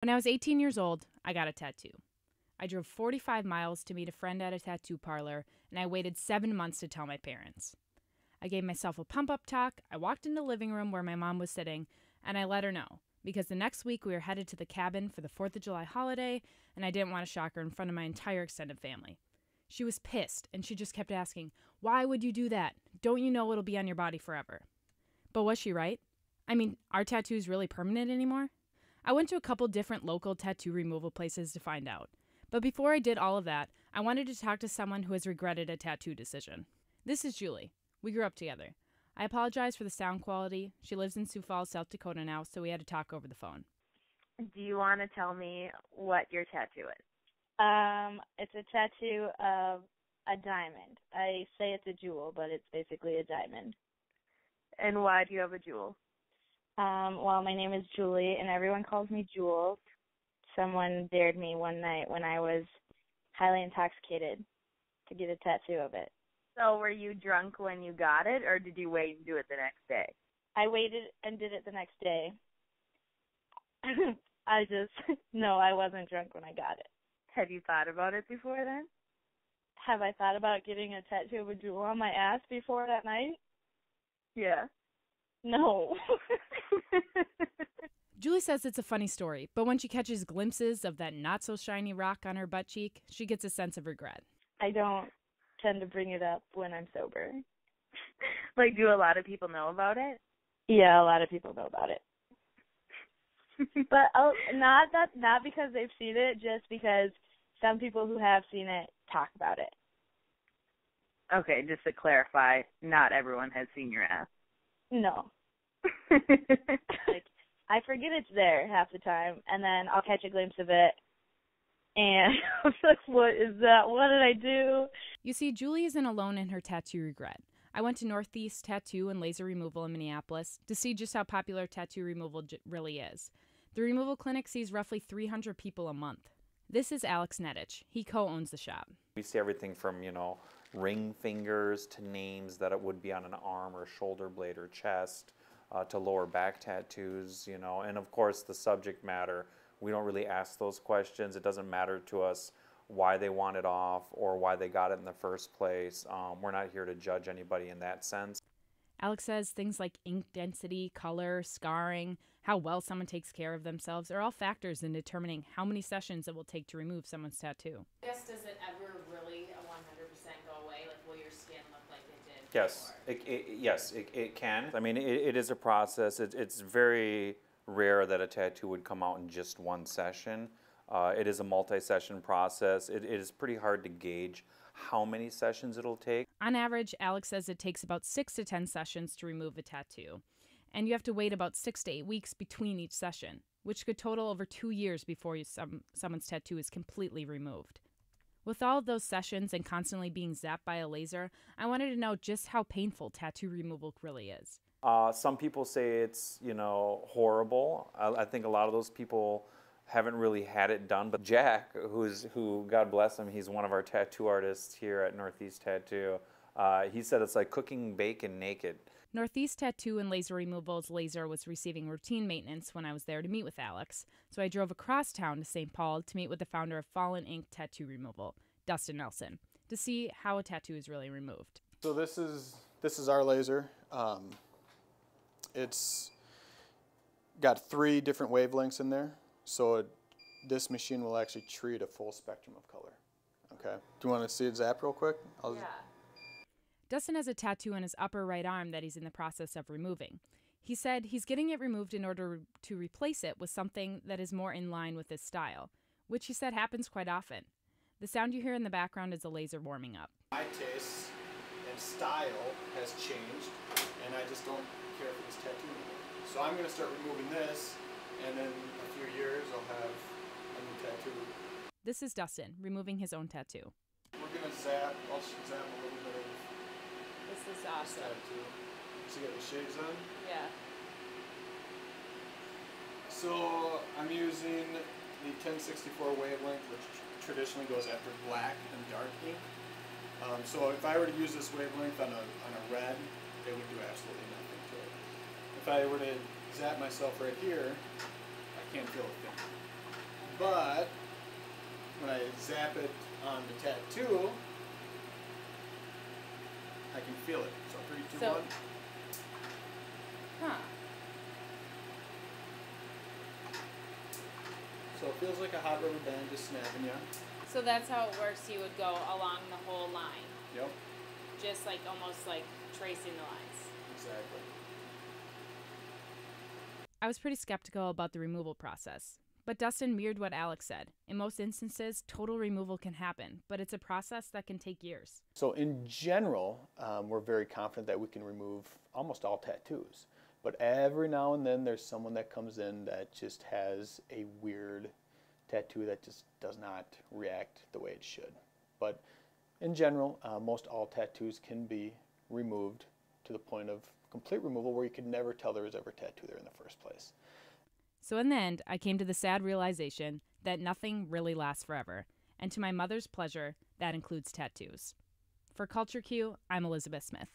When I was 18 years old, I got a tattoo. I drove 45 miles to meet a friend at a tattoo parlor, and I waited 7 months to tell my parents. I gave myself a pump-up talk, I walked in the living room where my mom was sitting, and I let her know, because the next week we were headed to the cabin for the 4th of July holiday, and I didn't want to shock her in front of my entire extended family. She was pissed, and she just kept asking, "Why would you do that? Don't you know it'll be on your body forever?" But was she right? I mean, are tattoos really permanent anymore? I went to a couple different local tattoo removal places to find out. But before I did all of that, I wanted to talk to someone who has regretted a tattoo decision. This is Julie. We grew up together. I apologize for the sound quality. She lives in Sioux Falls, South Dakota now, so we had to talk over the phone. Do you want to tell me what your tattoo is? It's a tattoo of a diamond. I say it's a jewel, but it's basically a diamond. And why do you have a jewel? Well, my name is Julie, and everyone calls me Jules. Someone dared me one night when I was highly intoxicated to get a tattoo of it. So were you drunk when you got it, or did you wait and do it the next day? I waited and did it the next day. No, I wasn't drunk when I got it. Have you thought about it before then? Have I thought about getting a tattoo of a jewel on my ass before that night? Yeah. No. Julie says it's a funny story, but when she catches glimpses of that not-so-shiny rock on her butt cheek, she gets a sense of regret. I don't tend to bring it up when I'm sober. Like, do a lot of people know about it? Yeah, a lot of people know about it. But not because they've seen it, just because some people who have seen it talk about it. Okay, just to clarify, not everyone has seen your ass. No. Like, I forget it's there half the time, and then I'll catch a glimpse of it, and I'm like, what is that? What did I do? You see, Julie isn't alone in her tattoo regret. I went to Northeast Tattoo and Laser Removal in Minneapolis to see just how popular tattoo removal really is. The removal clinic sees roughly 300 people a month. This is Alex Nedich. He co-owns the shop. We see everything from, ring fingers to names that it would be on an arm or shoulder blade or chest, to lower back tattoos, and of course the subject matter. We don't really ask those questions. It doesn't matter to us why they want it off or why they got it in the first place. We're not here to judge anybody in that sense. Alex says things like ink density, color, scarring, how well someone takes care of themselves are all factors in determining how many sessions it will take to remove someone's tattoo. I guess, does it ever really 100% go away? Like, will your skin look like it did Yes, before? it can. I mean, it is a process. It's very rare that a tattoo would come out in just one session. It is a multi-session process. It is pretty hard to gauge how many sessions it'll take. On average, Alex says it takes about 6 to 10 sessions to remove a tattoo. And you have to wait about 6 to 8 weeks between each session, which could total over 2 years before someone's tattoo is completely removed. With all of those sessions and constantly being zapped by a laser, I wanted to know just how painful tattoo removal really is. Some people say it's, horrible. I think a lot of those people haven't really had it done, but Jack, who God bless him, he's one of our tattoo artists here at Northeast Tattoo. He said it's like cooking bacon naked. Northeast Tattoo and Laser Removal's laser was receiving routine maintenance when I was there to meet with Alex, so I drove across town to St. Paul to meet with the founder of Fallen Ink Tattoo Removal, Dustin Nelson, to see how a tattoo is really removed. So this is our laser. It's got 3 different wavelengths in there, so this machine will actually treat a full spectrum of color. Okay. Do you want to see it zap real quick? Yeah. Dustin has a tattoo on his upper right arm that he's in the process of removing. He said he's getting it removed in order to replace it with something that is more in line with his style, which he said happens quite often. The sound you hear in the background is a laser warming up. My taste and style has changed, and I just don't care for this tattoo anymore. So I'm going to start removing this, and in a few years I'll have a new tattoo. This is Dustin removing his own tattoo. We're going to zap, I'll zap a little bit of This is this awesome. tattoo. So you got the shades on? Yeah. So I'm using the 1064 wavelength, which traditionally goes after black and dark ink. So if I were to use this wavelength on a red, it would do absolutely nothing to it. If I were to zap myself right here, I can't feel a thing. zap it on the tattoo, I can feel it. So 3, 2, So- 1. Huh. So it feels like a hot rubber band just snapping you. So that's how it works. You would go along the whole line, Yep, just like almost like tracing the lines. exactly. I was pretty skeptical about the removal process, but Dustin mirrored what Alex said. In most instances, total removal can happen, but it's a process that can take years. So in general, we're very confident that we can remove almost all tattoos. But every now and then there's someone that comes in that just has a weird tattoo that just does not react the way it should. But in general, most all tattoos can be removed to the point of complete removal where you could never tell there was ever a tattoo there in the first place. So in the end, I came to the sad realization that nothing really lasts forever, and to my mother's pleasure, that includes tattoos. For Culture Q, I'm Elizabeth Smith.